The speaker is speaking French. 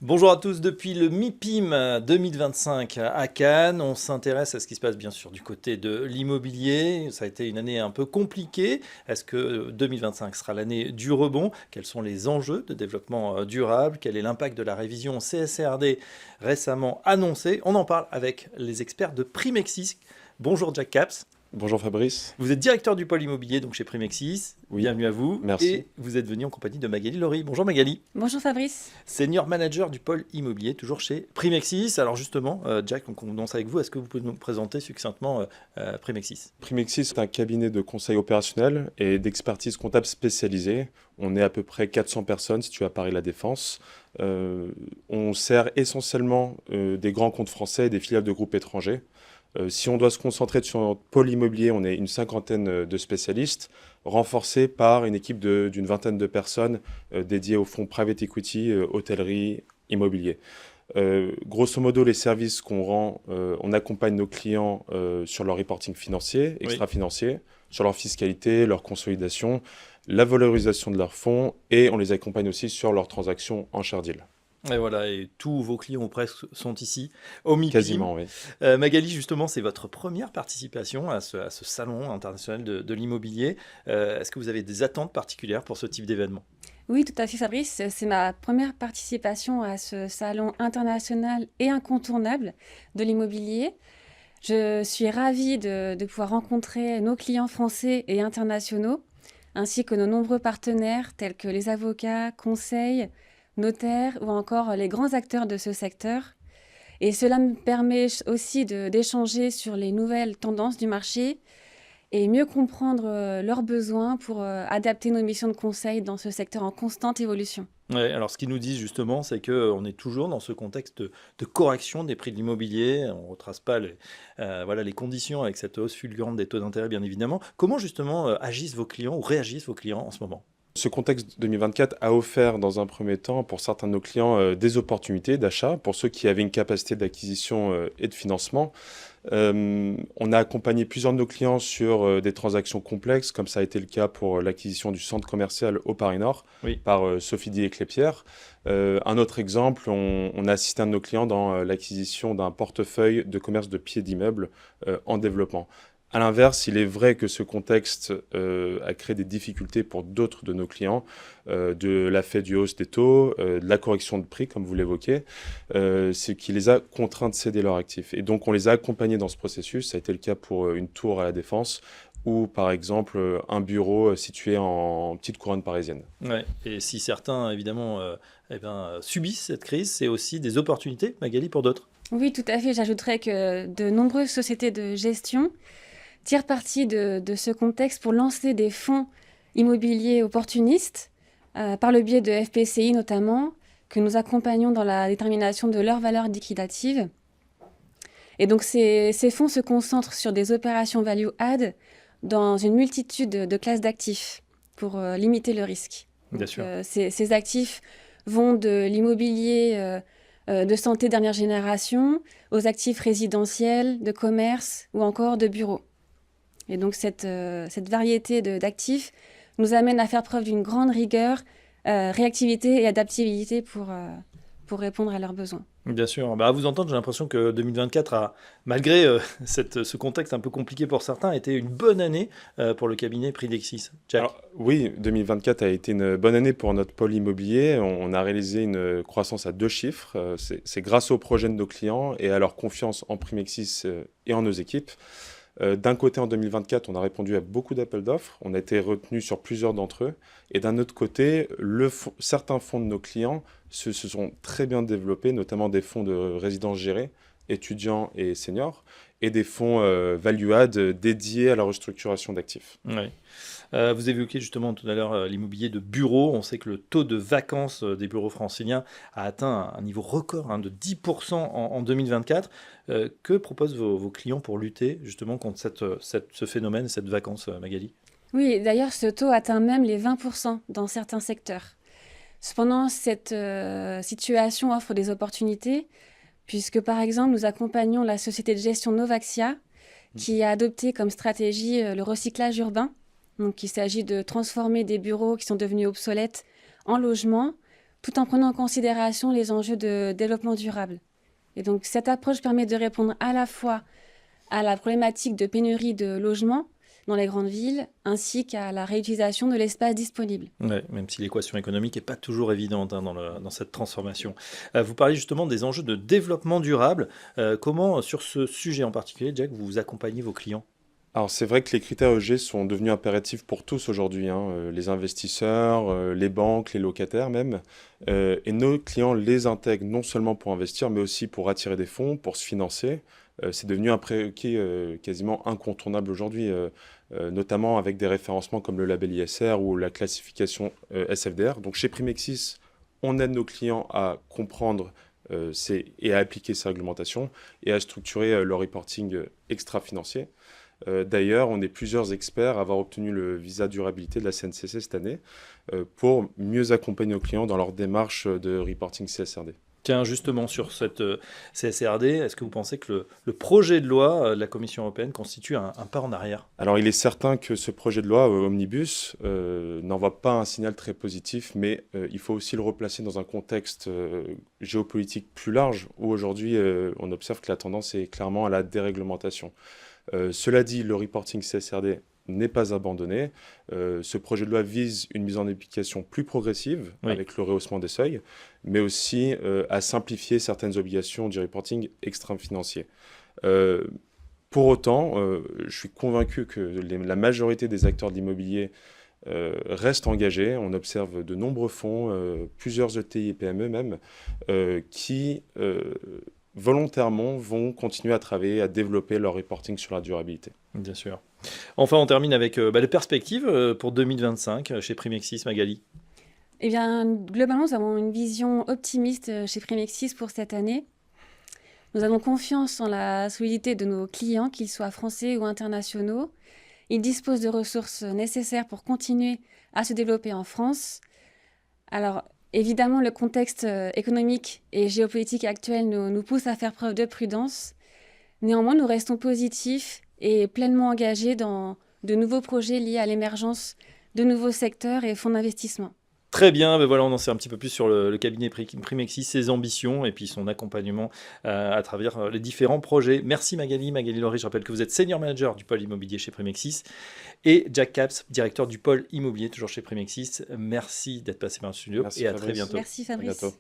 Bonjour à tous, depuis le MIPIM 2025 à Cannes, on s'intéresse à ce qui se passe bien sûr du côté de l'immobilier. Ça a été une année un peu compliquée. Est-ce que 2025 sera l'année du rebond? Quels sont les enjeux de développement durable? Quel est l'impact de la révision CSRD récemment annoncée? On en parle avec les experts de Primexis. Bonjour Jack Caps. Bonjour Fabrice. Vous êtes directeur du pôle immobilier donc chez Primexis. Oui, Bienvenue à vous. merci. Et vous êtes venu en compagnie de Magali Laurie. Bonjour Magali. Bonjour Fabrice. Senior manager du pôle immobilier, toujours chez Primexis. Alors justement, Jack, on commence avec vous. Est-ce que vous pouvez nous présenter succinctement Primexis? Primexis est un cabinet de conseil opérationnel et d'expertise comptable spécialisée. On est à peu près 400 personnes situées à Paris La Défense. On sert essentiellement des grands comptes français et des filiales de groupes étrangers. Si on doit se concentrer sur notre pôle immobilier, on est une cinquantaine de spécialistes, renforcés par une équipe d'une vingtaine de personnes dédiées aux fonds private equity, hôtellerie, immobilier. Grosso modo, les services qu'on rend, on accompagne nos clients sur leur reporting financier, extra-financier, sur leur fiscalité, leur consolidation, la valorisation de leurs fonds et on les accompagne aussi sur leurs transactions en share deal. Et voilà, et tous vos clients ou presque sont ici au MIPIM. Quasiment, oui. Magali, justement, c'est votre première participation à ce salon international de l'immobilier. Est-ce que vous avez des attentes particulières pour ce type d'événement? Oui, tout à fait Fabrice. C'est ma première participation à ce salon international et incontournable de l'immobilier. Je suis ravie de pouvoir rencontrer nos clients français et internationaux, ainsi que nos nombreux partenaires tels que les avocats, conseils, notaires ou encore les grands acteurs de ce secteur. Et cela me permet aussi d'échanger sur les nouvelles tendances du marché et mieux comprendre leurs besoins pour adapter nos missions de conseil dans ce secteur en constante évolution. Ouais, alors ce qu'ils nous disent justement, c'est qu'on est toujours dans ce contexte de correction des prix de l'immobilier. On ne retrace pas voilà, les conditions avec cette hausse fulgurante des taux d'intérêt, bien évidemment. Comment justement agissent vos clients ou réagissent vos clients en ce moment? Ce contexte 2024 a offert dans un premier temps pour certains de nos clients des opportunités d'achat, pour ceux qui avaient une capacité d'acquisition et de financement. On a accompagné plusieurs de nos clients sur des transactions complexes, comme ça a été le cas pour l'acquisition du centre commercial au Paris Nord par Sophie Di Clépierre. Un autre exemple, on a assisté un de nos clients dans l'acquisition d'un portefeuille de commerce de pieds d'immeubles en développement. À l'inverse, il est vrai que ce contexte a créé des difficultés pour d'autres de nos clients, de l'effet du hausse des taux, de la correction de prix, comme vous l'évoquez, ce qui les a contraints de céder leurs actifs. Et donc, on les a accompagnés dans ce processus. Ça a été le cas pour une tour à La Défense ou, par exemple, un bureau situé en petite couronne parisienne. Ouais. Et si certains, évidemment, subissent cette crise, c'est aussi des opportunités, Magali, pour d'autres. Oui, tout à fait. J'ajouterais que de nombreuses sociétés de gestion tirent parti de ce contexte pour lancer des fonds immobiliers opportunistes, par le biais de FPCI notamment, que nous accompagnons dans la détermination de leur valeur liquidative. Et donc ces fonds se concentrent sur des opérations value-add dans une multitude de classes d'actifs pour limiter le risque. Bien Donc, sûr. ces actifs vont de l'immobilier de santé dernière génération aux actifs résidentiels, de commerce ou encore de bureaux. Et donc cette variété d'actifs nous amène à faire preuve d'une grande rigueur, réactivité et adaptabilité pour répondre à leurs besoins. Bien sûr. Bah, à vous entendre, j'ai l'impression que 2024 a, malgré ce contexte un peu compliqué pour certains, été une bonne année pour le cabinet Primexis. Jack. Alors, oui, 2024 a été une bonne année pour notre pôle immobilier. On a réalisé une croissance à 2 chiffres. C'est grâce aux projets de nos clients et à leur confiance en Primexis et en nos équipes. D'un côté, en 2024, on a répondu à beaucoup d'appels d'offres. On a été retenu sur plusieurs d'entre eux. Et d'un autre côté, certains fonds de nos clients se sont très bien développés, notamment des fonds de résidence gérés, étudiants et seniors, et des fonds value-add dédiés à la restructuration d'actifs. Ouais. Vous évoquiez justement tout à l'heure l'immobilier de bureaux. On sait que le taux de vacances des bureaux franciliens a atteint un niveau record de 10% en 2024. Que proposent vos clients pour lutter justement contre ce phénomène, cette vacance, Magali? Oui, d'ailleurs, ce taux atteint même les 20% dans certains secteurs. Cependant, cette situation offre des opportunités, puisque par exemple, nous accompagnons la société de gestion Novaxia, qui a adopté comme stratégie le recyclage urbain. Donc, il s'agit de transformer des bureaux qui sont devenus obsolètes en logements tout en prenant en considération les enjeux de développement durable. Et donc cette approche permet de répondre à la fois à la problématique de pénurie de logements dans les grandes villes, ainsi qu'à la réutilisation de l'espace disponible. Ouais, même si l'équation économique n'est pas toujours évidente dans cette transformation. Vous parlez justement des enjeux de développement durable. Comment, sur ce sujet en particulier, Jack, vous accompagnez vos clients? Alors c'est vrai que les critères ESG sont devenus impératifs pour tous aujourd'hui, hein, les investisseurs, les banques, les locataires même. Et nos clients les intègrent non seulement pour investir, mais aussi pour attirer des fonds, pour se financer. C'est devenu un prérequis quasiment incontournable aujourd'hui, notamment avec des référencements comme le label ISR ou la classification SFDR. Donc chez Primexis, on aide nos clients à comprendre et à appliquer ces réglementations et à structurer leur reporting extra-financier. D'ailleurs, on est plusieurs experts à avoir obtenu le visa durabilité de la CNCC cette année pour mieux accompagner nos clients dans leur démarche de reporting CSRD. Tiens, justement, sur cette CSRD, est-ce que vous pensez que le projet de loi de la Commission européenne constitue un pas en arrière? Alors, il est certain que ce projet de loi Omnibus n'envoie pas un signal très positif, mais il faut aussi le replacer dans un contexte géopolitique plus large, où aujourd'hui, on observe que la tendance est clairement à la déréglementation. Cela dit, le reporting CSRD n'est pas abandonné. Ce projet de loi vise une mise en application plus progressive, Oui. avec le rehaussement des seuils, mais aussi à simplifier certaines obligations du reporting extra-financier. Pour autant, je suis convaincu que la majorité des acteurs de l'immobilier restent engagés. On observe de nombreux fonds, plusieurs ETI et PME même, qui volontairement vont continuer à travailler, à développer leur reporting sur la durabilité. Bien sûr. Enfin, on termine avec les perspectives pour 2025 chez Primexis, Magali. Eh bien, globalement, nous avons une vision optimiste chez Primexis pour cette année. Nous avons confiance en la solidité de nos clients, qu'ils soient français ou internationaux. Ils disposent de ressources nécessaires pour continuer à se développer en France. Alors, évidemment, le contexte économique et géopolitique actuel nous pousse à faire preuve de prudence. Néanmoins, nous restons positifs et pleinement engagés dans de nouveaux projets liés à l'émergence de nouveaux secteurs et fonds d'investissement. Très bien, ben voilà, on en sait un petit peu plus sur le cabinet Primexis, ses ambitions et puis son accompagnement à travers les différents projets. Merci Magali Laurie, je rappelle que vous êtes senior manager du pôle immobilier chez Primexis et Jack Capps, directeur du pôle immobilier toujours chez Primexis. Merci d'être passé par le studio. Merci, et à Fabrice. très bientôt. Merci À Fabrice. bientôt.